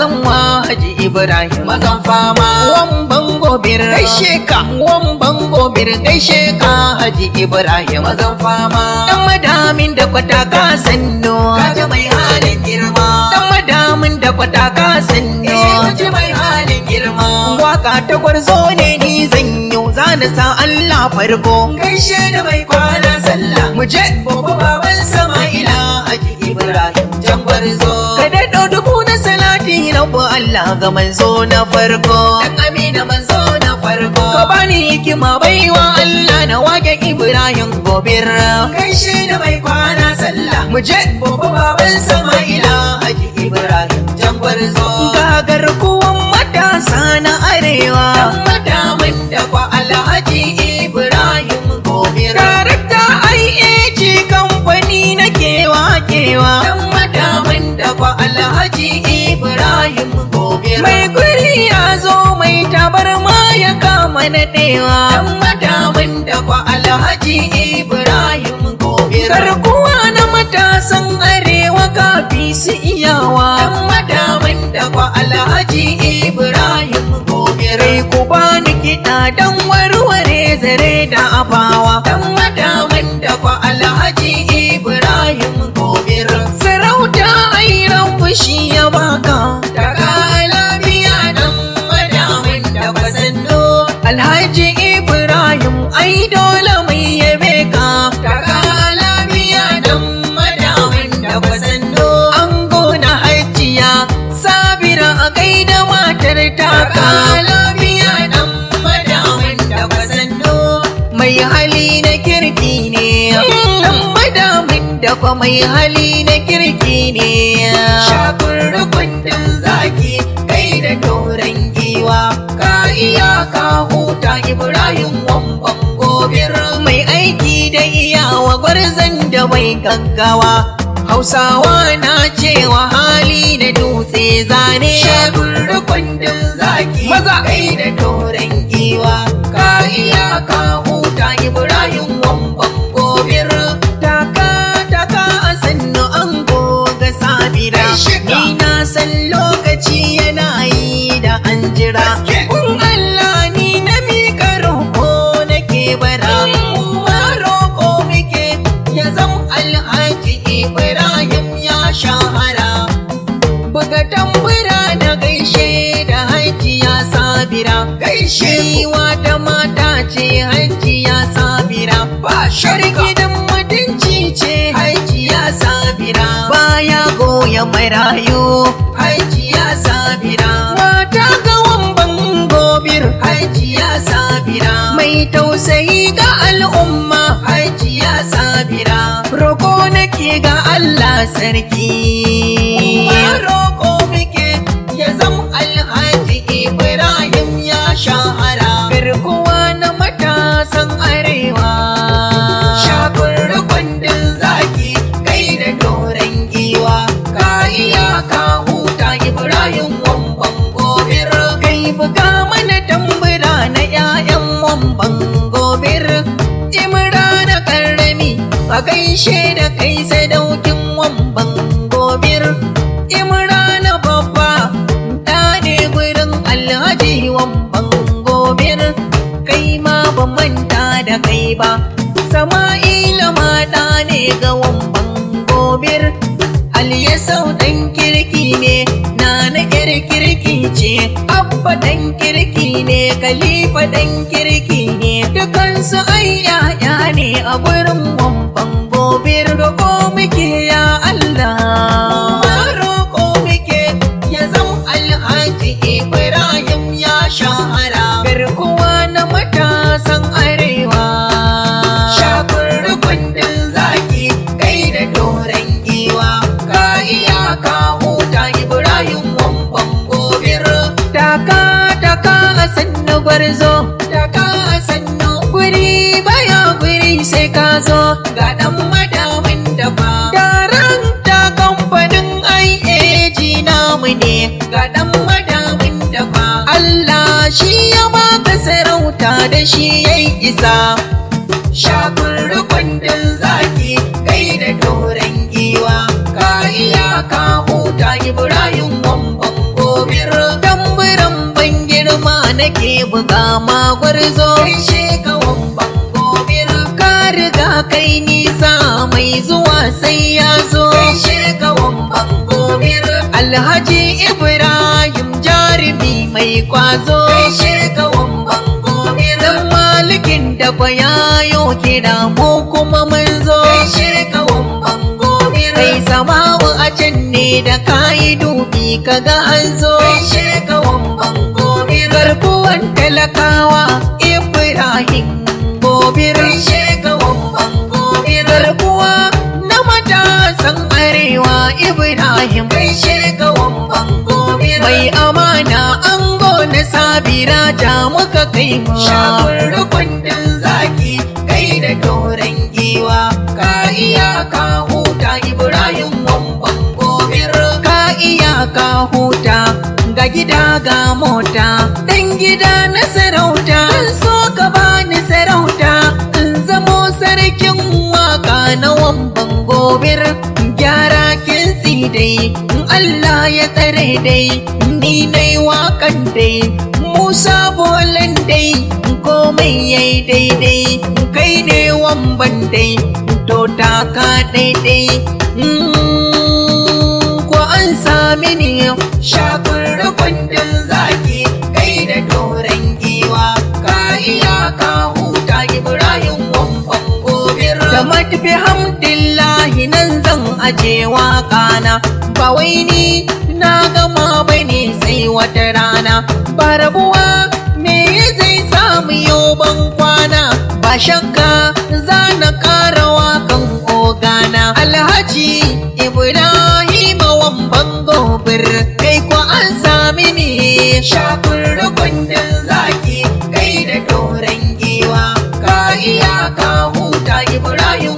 zan wa Haji Ibrahim mazan fama. Wamban gobir gaishe ka, wamban gobir gaishe ka Haji Ibrahim mazan fama. Dan madamin da kwata ka sanno, kaji mai halin girma. Dan madamin da kwata ka sanno, kaji mai halin girma. Waka ta gwarzo ne ni zan yi, zana sa Allah farko. Gaishe da mai kwana sallah, mu je gobe baban Sama'ila Haji Ibrahim jan gwarzo. Ka daɗo dubu na salati na bu Allah ga manzo na farko. Dan Amina manzo na farko. Ka bani hikima baiwa Allah na wake Ibrahim gobir. Gaishe da mai kwana sallah, mu je gobe baban Sama'ila Haji Ibrahim jan gwarzo. Ga garkuwan matasa na arewa, dan madamin da kwa Alhaji Ibrahim gobir. Darakta IAG kamfani na kewa, dan madamin da kwa Alhaji Ibrahim gobir. Mai guri ya zo mai tabarma ya kama naɗewa, dan madamin da kwa Alhaji Ibrahim gobir. Garkuwa na matasan arewa kafi su iyawa, dan madamin da kwa Alhaji Ibrahim gobir. Rai ku bani kiɗa dan warware zare da abawa, dan madamin da kwa Alhaji Ibrahim gobir. Sarauta airan fushi ya baka, daga lafiya dan madamin da kwa sanno. Alhaji Ibrahim ai dole mai yabe ka, daga lafiya dan madamin da kwa sanno. An gona hajiya Sabira a gaida matar taka, lafiya dan madamin da kwa sanno. Mai hali na kirki ne, dan madamin da kwa mai hali na kirki ne. Shakun rukundin zaki kai da doron giwa, ka iya ka huta Ibrahim wamban gobir. Mai aiki da iyawa gwarzon da mai gaggawa, Hausawa na cewa hali na dutse zane. Shakun rukundin zaki maza kai da doron giwa, ka iya ka huta Ibrahim wamban gobir. Taka taka a sannu an goga Sabira, ni na san lokaci yana yi da an jira. Kun Allah ni na miƙa roƙo nake bara, kuma roƙo muke ya zam Alhaji Ibrahim ya shahara. Buga tambura da gaishe da Hajiya Sabira, gaishe wata mata ce Hajiya Sabira. Ba gidan mutunci ce Hajiya Sabira, baya goya marayu Hajiya Sabira. Mata ga wamban gobir Hajiya Sabira, mai tausayi ga al'umma Hajiya Sabira. Roko nake ga Allah sarki, roko muke ya zam Alhaji Ibrahim ya shahara. Garkuwa na matasan arewa, shakun rukundin zaki kai da doron giwa, ka iya ka huta Ibrahim wamban gobir. Kai buga mana tambura na 'ya'yan wamban gobir. Imrana karrami a gaishe da kai sadaukin wamban gobir. Imrana babba da ne gurin Alhaji wamban gobir. Kai ma ban manta da kai ba, Sama'ila ma da ne ga wamban gobir. Aliyasau dan kirki ne, Nana yar kirki ce, Abba dan kirki ne, Khalifa dan kirki ne. Dukansu ai yaya ne a gurin wamban gobir. Roƙo muke ya Allah, roƙo muke ya zam Alhaji Ibrahim ya shahara. Garkuwa na matasan arewa, shakun rukundin zaki kai da doron giwa, ka iya ka huta Ibrahim wamban gobir. Taka taka a sannu gwarzo, taka a sannu guri baya guri sai ka zo. Ga dan madamin da fa darakta kamfanin IAG namu ne, ga dan madamin da fa Allah shi ya baka sarauta da shi yayi isa. Shakun rukundin zaki kai da doron giwa, ka iya ka huta Ibrahim wamban gobir. gobir tamburan ban girma nake buga ma gwarzo gaishe ka wamban gobir ka riga kai nisa mai zuwa sai ya zo gaishe ka wamban gobir Alhaji Ibrahim jarumi mai kwazo gaishe ka wamban gobir dan malikin da bayayo kira mu kuma mun zo gaishe ka wamban gobir kai sama'u a can ne da kayi dubi kaga an zo gaishe ka wamban gobir garkuwan talakawa Ibrahim gobir gaishe ka wamban gobir garkuwa na matasan arewa Ibrahim gaishe ka wamban gobir mai amana ango na sabira ta muka kai mu shagun rukundin zaki kai da doren giwa ka iya ka huta Ibrahim wamban gobir ka iya ka huta ga gida ga mota dan gida na sarauta zan so ka bani sarauta in zamo sarkin waka na wamban gobir gyara kintsi dai in Allah ya tsare dai ni nai wakan dai Musa bolan dai komai yayi daidai kai ne wamban dai to taka daidai ko an sami ni shakun rukundin zaki kai da doren giwa ka iya ka huta Ibrahim wamban gobir da matfi hamdillahi nan zan aje waƙana ba wai ni na gama bane sai wata rana ba rabuwa me zai samu yau ban kwana ba shakka za na ƙara wakan ogana Alhaji Ibrahim wamban gobir kai ko an sami ni shakun rukundin zaki kai da doren giwa ka iya ka huta Ibrahim